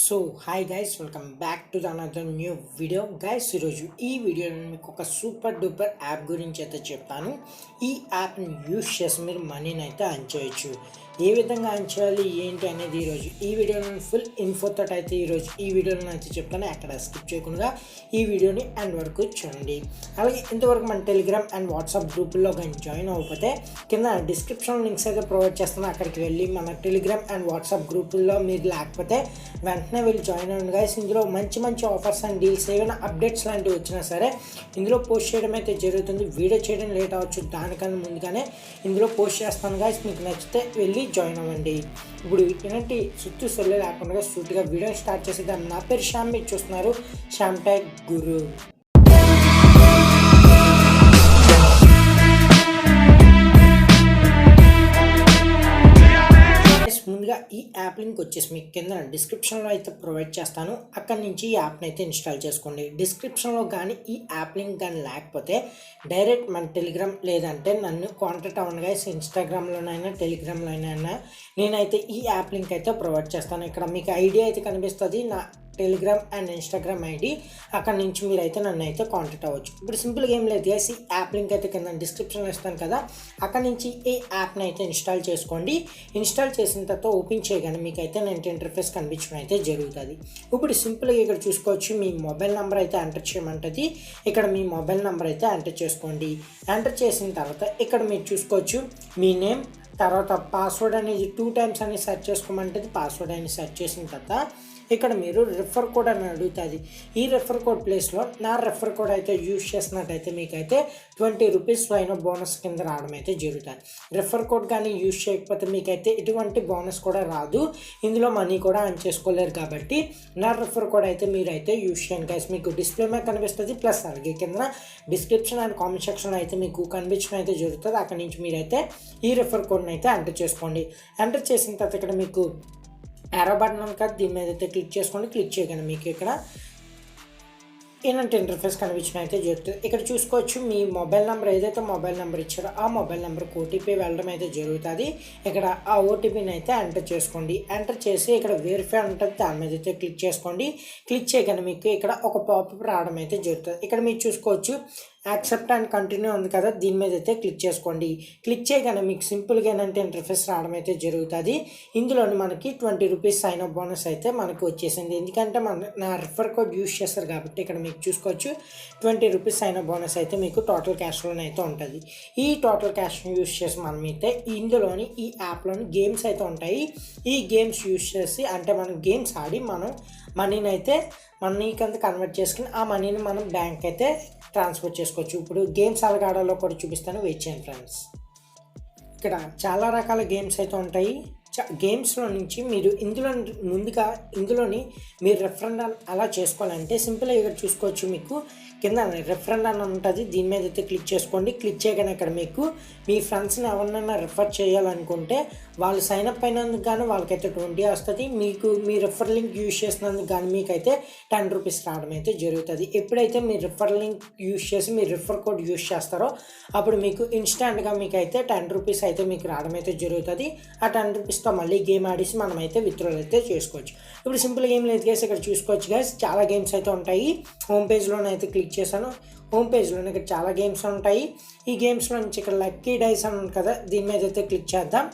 So hi guys, welcome back to another new video. Guys, ఈరోజు ఈ వీడియోలో మీకు ఒక సూపర్ డూపర్ యాప్ గురించి అయితే చెప్తాను. ఈ యాప్ని యూజ్ చేసి మీరు మనీని అయితే అర్న్ చేయొచ్చు. ఏ విధంగా అర్న్ చేయాలి ఏంటి అనేది ఈరోజు ఈ వీడియోలో ఫుల్ ఇన్ఫోతో అయితే ఈరోజు ఈ వీడియోలో అయితే చెప్తాను. అక్కడ స్కిప్ చేయకుండా ఈ వీడియోని ఎండ్ వరకు చూడండి. అలాగే ఇంతవరకు మన టెలిగ్రామ్ అండ్ వాట్సాప్ గ్రూపుల్లో కానీ జాయిన్ అవ్వకపోతే కింద డిస్క్రిప్షన్ లింక్స్ అయితే ప్రొవైడ్ చేస్తాను. అక్కడికి వెళ్ళి మన టెలిగ్రామ్ అండ్ వాట్సాప్ గ్రూపుల్లో మీరు లేకపోతే వెంటనే వెళ్ళి జాయిన్ అవ్వండి గైస్. ఇందులో మంచి మంచి ఆఫర్స్ అండ్ డీల్స్ ఏమైనా అప్డేట్స్ లాంటివి వచ్చినా సరే ఇందులో పోస్ట్ చేయడం అయితే జరుగుతుంది. వీడియో చేయడం లేట్ అవ్వచ్చు, దానికన్నా ముందుగానే ఇందులో పోస్ట్ చేస్తాను గైస్. మీకు నచ్చితే వెళ్ళి జాయిన్ అవ్వండి. ఇప్పుడు ఇలాంటి సుత్తు సొల్లు లేకుండా సూటిగా వీడియో స్టార్ట్ చేసేద్దాం. నా పేరు శ్యామ్, మీరు చూస్తున్నారు శ్యామ్ టెక్ గురు. ముందుగా ఈ యాప్ లింక్ వచ్చేసి మీకు కింద డిస్క్రిప్షన్లో అయితే ప్రొవైడ్ చేస్తాను. అక్కడి నుంచి ఈ యాప్ని అయితే ఇన్స్టాల్ చేసుకోండి. డిస్క్రిప్షన్లో కానీ ఈ యాప్ లింక్ కానీ లేకపోతే డైరెక్ట్ మన టెలిగ్రామ్ లేదంటే నన్ను కాంటాక్ట్ అవ్వండి గైస్. ఇన్స్టాగ్రామ్లోనైనా టెలిగ్రామ్లో అయినా నేనైతే ఈ యాప్ లింక్ అయితే ప్రొవైడ్ చేస్తాను. ఇక్కడ మీకు ఐడియా అయితే కనిపిస్తుంది, నా టెలిగ్రామ్ అండ్ ఇన్స్టాగ్రామ్ ఐడి. అక్కడ నుంచి మీరు అయితే నన్ను అయితే కాంటాక్ట్ అవ్వచ్చు. ఇప్పుడు సింపుల్గా ఏం లేదు గైస్, ఈ యాప్ లింక్ అయితే కింద డిస్క్రిప్షన్లో ఇస్తాను కదా, అక్కడ నుంచి ఈ యాప్ని అయితే ఇన్స్టాల్ చేసుకోండి. ఇన్స్టాల్ చేసిన తర్వాత ఓపెన్ చేయగానే మీకు అయితే నేను ఇంటర్ఫేస్ కనిపించడం అయితే జరుగుతుంది. ఇప్పుడు సింపుల్గా ఇక్కడ చూసుకోవచ్చు, మీ మొబైల్ నెంబర్ అయితే ఎంటర్ చేయమంటుంది. ఇక్కడ మీ మొబైల్ నెంబర్ అయితే ఎంటర్ చేసుకోండి. ఎంటర్ చేసిన తర్వాత ఇక్కడ మీరు చూసుకోవచ్చు మీ నేమ్, తర్వాత పాస్వర్డ్ అనేది 2 times అని సెర్చ్ చేసుకోమంటుంది. పాస్వర్డ్ అని సెర్చ్ చేసిన తర్వాత ఇక్కడ మీరు రెఫర్ కోడ్ అని అడుగుతుంది. ఈ రెఫర్ కోడ్ ప్లేస్లో నా రెఫర్ కోడ్ అయితే యూజ్ చేసినట్టయితే మీకైతే 20 రూపీస్ పైన బోనస్ కింద రావడం అయితే జరుగుతుంది. రెఫర్ కోడ్ కానీ యూజ్ చేయకపోతే మీకైతే ఎటువంటి బోనస్ కూడా రాదు, ఇందులో మనీ కూడా అర్న్ చేసుకోలేరు. కాబట్టి నా రెఫర్ కోడ్ అయితే మీరైతే యూజ్ చేయండి గైస్. మీకు డిస్ప్లే మీద కనిపిస్తుంది, ప్లస్ అలాగే కింద డిస్క్రిప్షన్ అండ్ కామెంట్ సెక్షన్ అయితే మీకు కనిపించడం అయితే జరుగుతుంది. అక్కడి నుంచి మీరైతే ఈ రెఫర్ కోడ్ని అయితే ఎంటర్ చేసుకోండి. ఎంటర్ చేసిన తర్వాత ఇక్కడ మీకు యారో బటన్ ఉంది కదా, దీని మీద అయితే క్లిక్ చేసుకోండి. క్లిక్ చేయగానే మీకు ఇక్కడ ఇలాంటి ఇంటర్ఫేస్ కనిపించడం అయితే జరుగుతుంది. ఇక్కడ చూసుకోవచ్చు మీ మొబైల్ నెంబర్ ఏదైతే మొబైల్ నెంబర్ ఇచ్చారో ఆ మొబైల్ నెంబర్కి ఓటీపీ వెళ్ళడం అయితే జరుగుతుంది. ఇక్కడ ఆ ఓటీపీని అయితే ఎంటర్ చేసుకోండి. ఎంటర్ చేసి ఇక్కడ వెరిఫై ఉంటుంది, దాని మీద అయితే క్లిక్ చేసుకోండి. క్లిక్ చేయగానే మీకు ఇక్కడ ఒక పాపప్ రావడం అయితే జరుగుతుంది. ఇక్కడ మీరు చూసుకోవచ్చు యాక్సెప్ట్ అండ్ కంటిన్యూ ఉంది కదా, దీని మీద అయితే క్లిక్ చేసుకోండి. క్లిక్ చేయగానే మీకు సింపుల్గా ఏంటంటే ఇంటర్ఫేస్ రావడం అయితే జరుగుతుంది. ఇందులోని మనకి 20 రూపీస్ సైన్ అప్ బోనస్ అయితే మనకు వచ్చేసింది. ఎందుకంటే నా రెఫర్ కోడ్ యూజ్ చేస్తారు కాబట్టి ఇక్కడ మీకు చూసుకోవచ్చు 20 రూపీస్ సైన్ అప్ బోనస్ అయితే మీకు టోటల్ క్యాష్లోనే అయితే ఉంటుంది. ఈ టోటల్ క్యాష్ని యూజ్ చేసి మనం అయితే ఇందులోని ఈ యాప్లోని గేమ్స్ అయితే ఉంటాయి. ఈ గేమ్స్ యూజ్ చేసి అంటే మనం గేమ్స్ ఆడి మనం మనీకి అంతా కన్వర్ట్ చేసుకుని ఆ మనీని మనం బ్యాంక్ అయితే ట్రాన్స్ఫర్ చేసుకోవచ్చు. ఇప్పుడు గేమ్స్ ఆడాలో కూడా చూపిస్తాను, వెయిట్ చేయండి ఫ్రెండ్స్. ఇక్కడ చాలా రకాల గేమ్స్ అయితే ఉంటాయి. గేమ్స్లో నుంచి మీరు ఇందులోని మీరు రెఫరెండ్ అలా చేసుకోవాలంటే సింపుల్గా ఇక్కడ చూసుకోవచ్చు, మీకు కింద రెఫరెండ్ అని ఉంటుంది. దీని మీద అయితే క్లిక్ చేసుకోండి. క్లిక్ చేయగానే ఇక్కడ మీకు మీ ఫ్రెండ్స్ని ఎవరినైనా రెఫర్ చేయాలనుకుంటే వాళ్ళు సైన్అప్ అయినందుకు కానీ వాళ్ళకైతే 20 వస్తుంది. మీకు మీ రెఫర్ లింక్ యూజ్ చేసినందుకు కానీ మీకైతే 10 రూపీస్ రావడం అయితే జరుగుతుంది. ఎప్పుడైతే మీ రెఫర్ లింక్ యూజ్ చేసి మీ రెఫర్ కోడ్ యూజ్ చేస్తారో అప్పుడు మీకు ఇన్స్టాంట్గా మీకైతే 10 రూపీస్ అయితే మీకు రావడం అయితే జరుగుతుంది. ఆ 10 రూపీస్తో మళ్ళీ గేమ్ ఆడేసి మనం అయితే విత్డ్రాల్ అయితే చేసుకోవచ్చు. ఇప్పుడు సింపుల్గా ఏం లేదు గైస్, ఇక్కడ చూసుకోవచ్చు గైస్ చాలా గేమ్స్ అయితే ఉంటాయి. హోమ్ పేజ్లోనే అయితే క్లిక్ చేశాను. హోమ్ పేజ్లోనే ఇక్కడ చాలా గేమ్స్ ఉంటాయి. ఈ గేమ్స్లో నుంచి ఇక్కడ లక్కీ డైస్ అని ఉంది కదా, దీని మీద అయితే క్లిక్ చేద్దాం.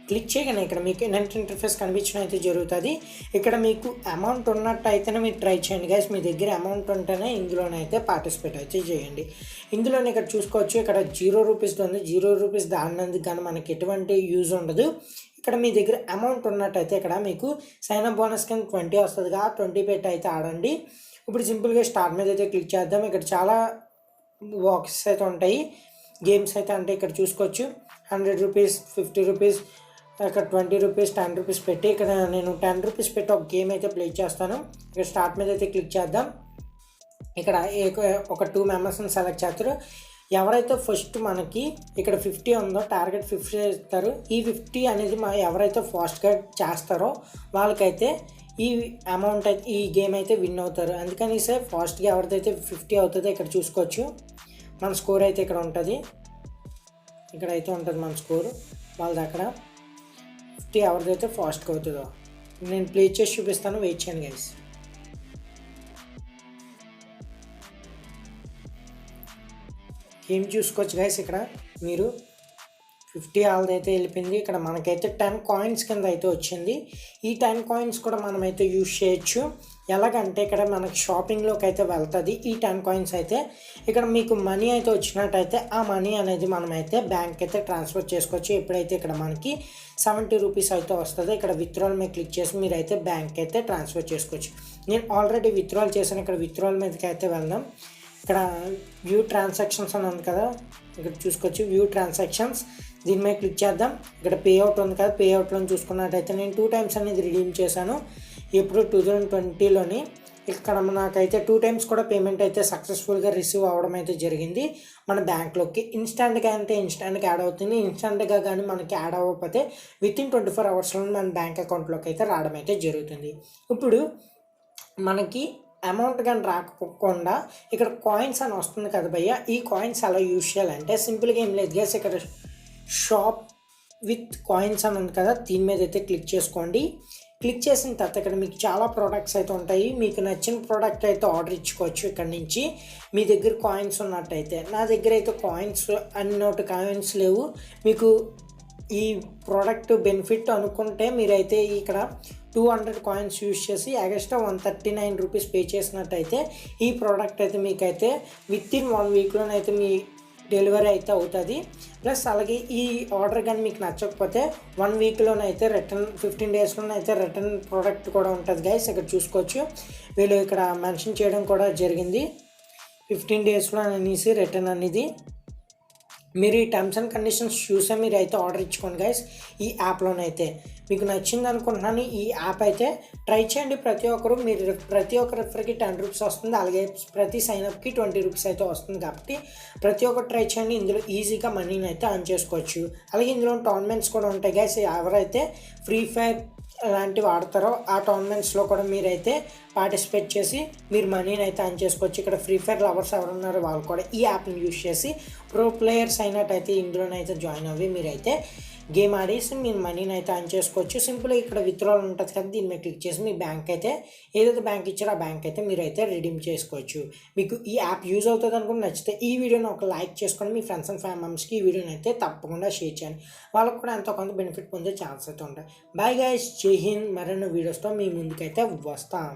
క్లిక్ చేయగానే ఇక్కడ మీకు ఇలాంటి ఇంటర్ఫేస్ కనిపించడం అయితే జరుగుతుంది. ఇక్కడ మీకు అమౌంట్ ఉన్నట్టు అయితేనే మీరు ట్రై చేయండి గైస్. మీ దగ్గర అమౌంట్ ఉంటేనే ఇందులోనైతే పార్టిసిపేట్ అయితే చేయండి. ఇందులోనే ఇక్కడ చూసుకోవచ్చు ఇక్కడ 0 రూపీస్ ఉంది. 0 రూపీస్ దాడినందుకు కానీ మనకి ఎటువంటి యూజ్ ఉండదు. ఇక్కడ మీ దగ్గర అమౌంట్ ఉన్నట్టయితే ఇక్కడ మీకు సైన్ అప్ బోనస్ కింద 20 వస్తుంది కదా, 20 పెట్టి అయితే ఆడండి. ఇప్పుడు సింపుల్గా స్టార్ట్ మీద అయితే క్లిక్ చేద్దాం. ఇక్కడ చాలా బాక్సెస్ అయితే ఉంటాయి, గేమ్స్ అయితే అంటే ఇక్కడ చూసుకోవచ్చు 100 రూపీస్, 50 రూపీస్, ఇక్కడ 20 రూపీస్, 10 రూపీస్ పెట్టి ఇక్కడ నేను 10 రూపీస్ పెట్టి ఒక గేమ్ అయితే ప్లే చేస్తాను. ఇక్కడ స్టార్ట్ మీద అయితే క్లిక్ చేద్దాం. ఇక్కడ ఒక 2 మెంబర్స్ని సెలెక్ట్ చేస్తారు. ఎవరైతే ఫస్ట్ మనకి ఇక్కడ 50 ఉందో టార్గెట్ 50 ఇస్తారు. ఈ 50 అనేది ఎవరైతే ఫాస్ట్గా చేస్తారో వాళ్ళకైతే ఈ అమౌంట్ అయితే ఈ గేమ్ అయితే విన్ అవుతారు. అందుకని సార్ ఫాస్ట్గా ఎవరిదైతే 50 అవుతుందో ఇక్కడ చూసుకోవచ్చు మన స్కోర్ అయితే ఇక్కడ ఉంటుంది. ఇక్కడ అయితే ఉంటుంది మన స్కోరు వాళ్ళది. అక్కడ 50 ఎవరిదైతే ఫాస్ట్గా అవుతుందో. నేను ప్లే చేసి చూపిస్తాను, వెయిట్ చేయండి గైస్. ఏం చూసుకోవచ్చు గైస్, ఇక్కడ మీరు 50 వాళ్ళదైతే వెళ్ళిపోయింది. ఇక్కడ మనకైతే 10 కాయిన్స్ కింద అయితే వచ్చింది. ఈ 10 కాయిన్స్ కూడా మనమైతే యూజ్ చేయొచ్చు. ఎలాగంటే ఇక్కడ మనకి షాపింగ్లోకి అయితే వెళ్తుంది ఈ 10 కాయిన్స్ అయితే. ఇక్కడ మీకు మనీ అయితే వచ్చినట్టయితే ఆ మనీ అనేది మనమైతే బ్యాంక్ అయితే ట్రాన్స్ఫర్ చేసుకోవచ్చు. ఎప్పుడైతే ఇక్కడ మనకి 70 రూపీస్ అయితే వస్తుంది, ఇక్కడ విత్డ్రాల్ మీద క్లిక్ చేసి మీరైతే బ్యాంక్ అయితే ట్రాన్స్ఫర్ చేసుకోవచ్చు. నేను ఆల్రెడీ విత్డ్రాల్ చేశాను. ఇక్కడ విత్డ్రాల్ మీదకి అయితే వెళ్దాం. ఇక్కడ వ్యూ ట్రాన్సాక్షన్స్ అని ఉంది కదా, ఇక్కడ చూసుకోవచ్చు వ్యూ ట్రాన్సాక్షన్స్. దీని మీద క్లిక్ చేద్దాం. ఇక్కడ పే అవుట్ ఉంది కదా, పే అవుట్లో చూసుకున్నట్టయితే నేను 2 టైమ్స్ అనేది రిడీమ్ చేశాను ఇప్పుడు 2020లోని. ఇక్కడ నాకైతే 2 టైమ్స్ కూడా పేమెంట్ అయితే సక్సెస్ఫుల్గా రిసీవ్ అవ్వడం అయితే జరిగింది మన బ్యాంక్లోకి. ఇన్స్టాంట్గా అంటే ఇన్స్టాంట్గా యాడ్ అవుతుంది. ఇన్స్టాంట్గా కానీ మనకి యాడ్ అవ్వకపోతే వితిన్ 24 అవర్స్లో మన బ్యాంక్ అకౌంట్లోకి అయితే రావడం అయితే జరుగుతుంది. ఇప్పుడు మనకి అమౌంట్ కానీ రాకపోకుండా ఇక్కడ కాయిన్స్ అని వస్తుంది కదా భయ్య, ఈ కాయిన్స్ అలా యూజ్ చేయాలంటే సింపుల్గా ఏం లేదు గైస్, ఇక్కడ షాప్ విత్ కాయిన్స్ అని ఉంది కదా, దీని మీద అయితే క్లిక్ చేసుకోండి. క్లిక్ చేసిన తర్వాత ఇక్కడ మీకు చాలా ప్రోడక్ట్స్ అయితే ఉంటాయి. మీకు నచ్చిన ప్రోడక్ట్ అయితే ఆర్డర్ ఇచ్చుకోవచ్చు ఇక్కడ నుంచి. మీ దగ్గర కాయిన్స్ ఉన్నట్టయితే, నా దగ్గర అయితే కాయిన్స్ అన్నోటి కాయిన్స్ లేవు. మీకు ఈ ప్రోడక్ట్ బెనిఫిట్ అనుకుంటే మీరైతే ఇక్కడ 200 కాయిన్స్ యూజ్ చేసి ఎక్స్ట్రా 139 రూపీస్ పే చేసినట్టయితే ఈ ప్రోడక్ట్ అయితే మీకైతే వితిన్ 1 వీక్లోనైతే మీ డెలివరీ అయితే అవుతుంది. ప్లస్ అలాగే ఈ ఆర్డర్ కానీ మీకు నచ్చకపోతే 1 వీక్లోనైతే రిటర్న్, 15 డేస్లోనైతే రిటర్న్ ప్రోడక్ట్ కూడా ఉంటుంది గైస్. ఇక్కడ చూసుకోవచ్చు వీళ్ళు ఇక్కడ మెన్షన్ చేయడం కూడా జరిగింది 15 డేస్లో అనేసి రిటర్న్ అనేది. మీరు ఈ టర్మ్స్ అండ్ కండిషన్స్ చూసే మీరు అయితే ఆర్డర్ ఇచ్చుకోండి గైస్ ఈ యాప్లోనైతే. మీకు నచ్చింది అనుకుంటున్నాను. ఈ యాప్ అయితే ట్రై చేయండి ప్రతి ఒక్కరు. మీరు ప్రతి ఒక్క రెఫర్కి 10 రూపీస్ వస్తుంది, అలాగే ప్రతి సైన్అప్కి 20 రూపీస్ అయితే వస్తుంది. కాబట్టి ప్రతి ఒక్కరు ట్రై చేయండి. ఇందులో ఈజీగా మనీని అయితే అర్న్ చేసుకోవచ్చు. అలాగే ఇందులో టోర్నమెంట్స్ కూడా ఉంటాయి గైస్. ఎవరైతే ఫ్రీ ఫైర్ లాంటివి ఆడతారో ఆ టోర్నమెంట్స్లో కూడా మీరైతే పార్టిసిపేట్ చేసి మీరు మనీని అయితే అర్న్ చేసుకోవచ్చు. ఇక్కడ ఫ్రీ ఫైర్ లవర్స్ ఎవరున్నారో వాళ్ళు కూడా ఈ యాప్ని యూజ్ చేసి ప్రో ప్లేయర్స్ అయినట్టయితే ఇందులోనైతే జాయిన్ అవ్వి మీరైతే గేమ్ ఆడేసి మీరు మనీని అయితే అర్న్ చేసుకోవచ్చు. సింపుల్గా ఇక్కడ విత్డ్రాల్ ఉంటుంది కదా, దీని మీద క్లిక్ చేసి మీ బ్యాంక్ అయితే ఏదైతే బ్యాంక్ ఇచ్చారో ఆ బ్యాంక్ అయితే మీరు అయితే రిడీమ్ చేసుకోవచ్చు. మీకు ఈ యాప్ యూజ్ అవుతుంది అనుకుంటే నచ్చితే ఈ వీడియోని ఒక లైక్ చేసుకొని మీ ఫ్రెండ్స్ అండ్ ఫ్యామిలీ మెంబర్స్కి ఈ వీడియోని అయితే తప్పకుండా షేర్ చేయండి. వాళ్ళకు కూడా ఎంతో కొంత బెనిఫిట్ పొందే ఛాన్స్ అయితే ఉంటాయి. బాయ్ గైస్, జై హింద్. మరిన్ని వీడియోస్తో మీ ముందుకైతే వస్తాం.